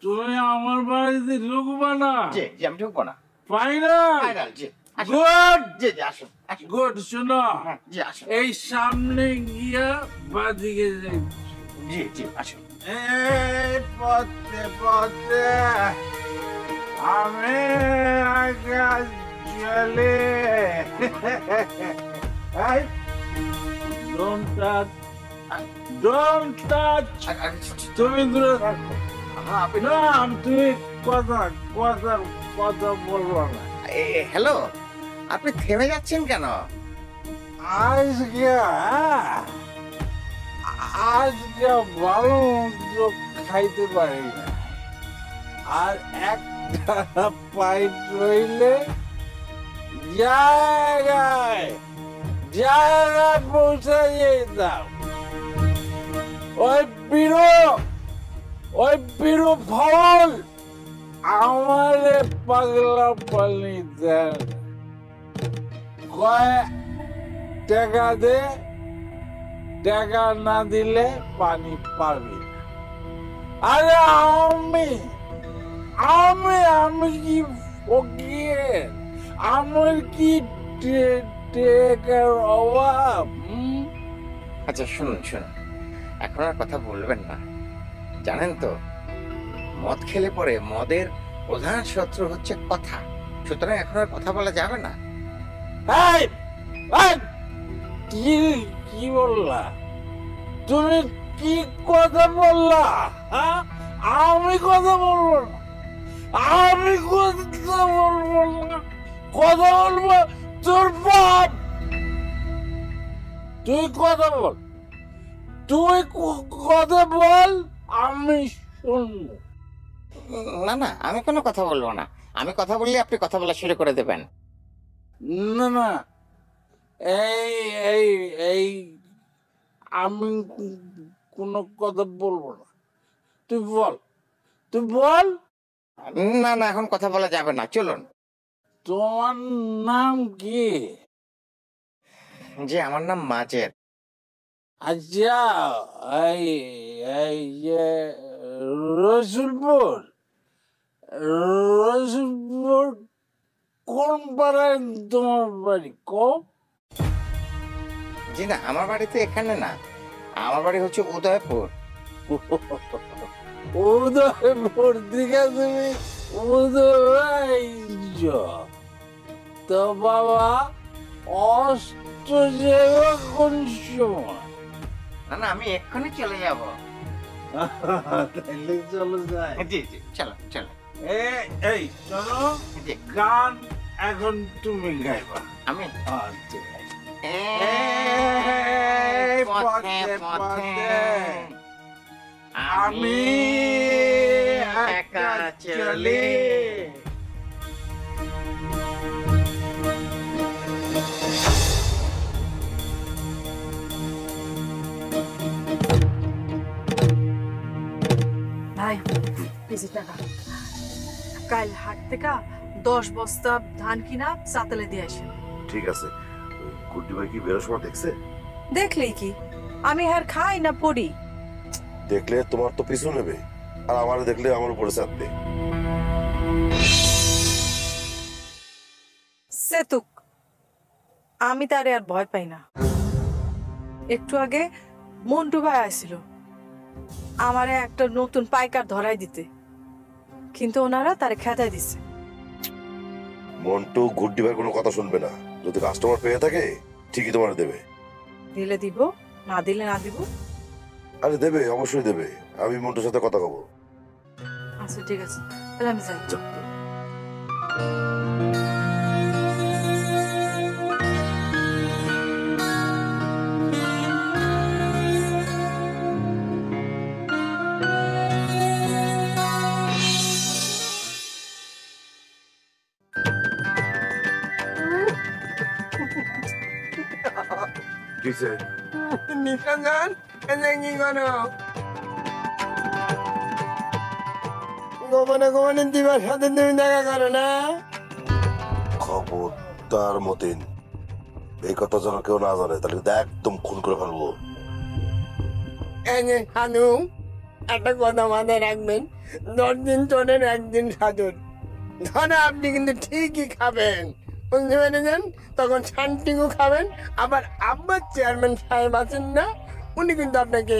তুমি আমার বাড়িতে ঢুকবা না? জি জি আমি ঢুকবো না। ফাইনাল? জি গুড। জি জি আসুন গুড। শোনো, জি আসুন। এই সামনে গিয়া বাদিকে যাই। জি জি আসুন। এই পথে পথে আমি আকাশ চলে। Don't touch, don't touch. তুমি দূরে থাকো। না, তুমি কথা কথা কথা বলবো না। হ্যালো, আপনি থেমে যাচ্ছেন কেন? আজকে আজকে ভালো মন্দ খাইতে পারি না, আর একটা পাইপ রইলে জায়গায় জায়গায় পৌঁছে যেতাম। ওই বিরো ফল আমারে পাগলা পানি দেন। কয় টাকা দে, টাকা না দিলে পানি পাবি না। আরে আমি আমি আমি কি ফকির? আমার কি টাকার অভাব? আচ্ছা শুনুন শুনুন, এখন আর কথা বলবেন না। জানেন তো, মদ খেলে পরে মদের প্রধান শত্রু হচ্ছে কথা। সুতরাং এখন আর কথা বলা যাবে না। কি কি বললা তুমি? কি কথা বললা? আমি কথা বলবো না, আমি কথা বলবো না। কথা বলবো তোর বাপ। তুই কথা বল, তুই কথা বল, আমি শুনবো। না না, আমি কোনো কথা বলবো না। আমি কথা বললে আপনি কথা বলা শুরু করে দেবেন। না না, এই এই এই আমি কোনো কথা বলবো না। তুই বল, তুই বল। না না, এখন কথা বলা যাবে না, চলুন। তোমার নাম কি? জি আমার নাম মাজেদ। আচ্ছা, এই এই যে রসুলপুর, রসুলপুর কোন পাড়ায় তোমার বাড়ি? জি না, আমার বাড়ি তো এখানে না, আমার বাড়ি হচ্ছে উদয়পুর। উদয়পুর দিকে তুমি উদয় তো বাবা, অস্ত যাবে কোন সময়? না না, আমি এক্ষুনি চলে যাব। তাইলে চলো যাই। জি জি চলো চলো। এই চলো, জি গান এখন তুমি গাইবা। আমি আচ্ছা, এই পথে পথে আমি একা চলি। ভাই বেশি টাকা, কাল হাট থেকে 10 বস্তা ধান কিনা সাতলে দিয়ে আসেন। ঠিক আছে। গুড্ডি ভাই কি বেরোর সময় দেখছে? দেখলেই কি, আমি আর খাই না পড়ি। দেখলে তোমার তো পিছু নেবে, আর আমার দেখলে আমার উপরে চাপবে। সেতুক, আমি তারে আর ভয় পাই না। একটু আগে মন্টু ভাই আসছিল আমারে একটা নতুন পাইকার ধরাই দিতে, কিন্তু ওনারা তারে খেদাই দিছে। মন্টু গুড্ডি ভাই কোনো কথা শুনবে না। যদি কাস্টমার পেয়ে থাকে ঠিকই তোমার দেবে। দিলে দিব, না দিলে না দিব। আরে দেবে, অবশ্যই দেবে। আমি মন্টুর সাথে কথা বলবো। আচ্ছা ঠিক আছে, তাহলে আমি যাই। কিসে? নিশান এনে করো গোপনে গোপনে দিবার সাথে তুমি দেখা করো না। খবরদার মতিন, এই কথা যেন কেউ না জানে, তাহলে কিন্তু একদম খুন করে ফেলবো। এনে হানু, একটা কথা মাথায় রাখবেন, 10 দিন চলেন, 1 দিন সাধুন। ধরে আপনি কিন্তু ঠিকই খাবেন, বুঝতে পেরেছেন? তখন শান্তিও খাবেন, আবার আব্বার চেয়ারম্যান সাহেব আছেন না, উনি কিন্তু আপনাকে